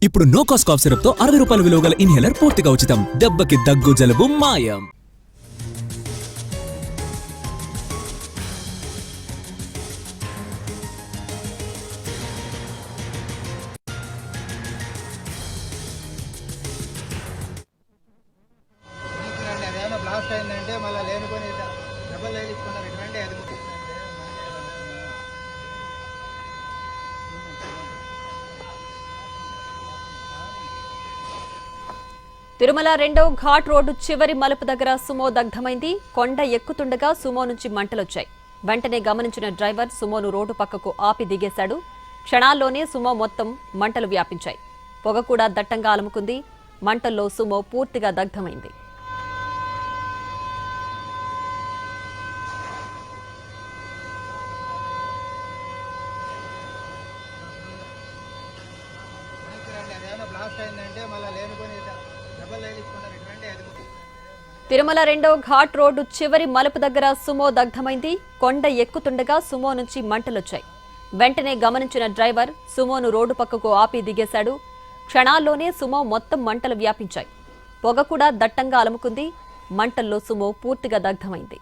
ఇప్పుడు no cost cough syrup తో 60 రూపాయల విలువ గల ఇన్హేలర్ పూర్తిగా ఉచితం. దెబ్బకి దగ్గు జలుబు మాయం. బ్లాస్ట్ అయిందంటే మళ్ళీ లేనుకొని డబల్ లైన్ ఇచ్చుకుంటారు. ఇటువంటి అది తిరుమల రెండో ఘాట్ రోడ్డు చివరి మలుపు దగ్గర సుమో దగ్ధమైంది. కొండ ఎక్కుతుండగా సుమో నుంచి మంటలొచ్చాయి. వెంటనే గమనించిన డ్రైవర్ సుమోను రోడ్డు పక్కకు ఆపి దిగేశాడు. క్షణాల్లోనే సుమో మొత్తం మంటలు వ్యాపించాయి. పొగ కూడా దట్టంగా అలుముకుంది. మంటల్లో సుమో పూర్తిగా దగ్ధమైంది. బ్లాస్ట్ అయిందంటే మళ్ళీ లేనుకొని డబల్ లైన్ ఇచ్చుకుంటారు. ఇటువంటి అది తిరుమల రెండో ఘాట్ రోడ్డు చివరి మలుపు దగ్గర సుమో దగ్ధమైంది. కొండ ఎక్కుతుండగా సుమో నుంచి మంటలొచ్చాయి. వెంటనే గమనించిన డ్రైవర్ సుమోను రోడ్డు పక్కకు ఆపి దిగేశాడు. క్షణాల్లోనే సుమో మొత్తం మంటలు వ్యాపించాయి. పొగ కూడా దట్టంగా అలుముకుంది. మంటల్లో సుమో పూర్తిగా దగ్ధమైంది.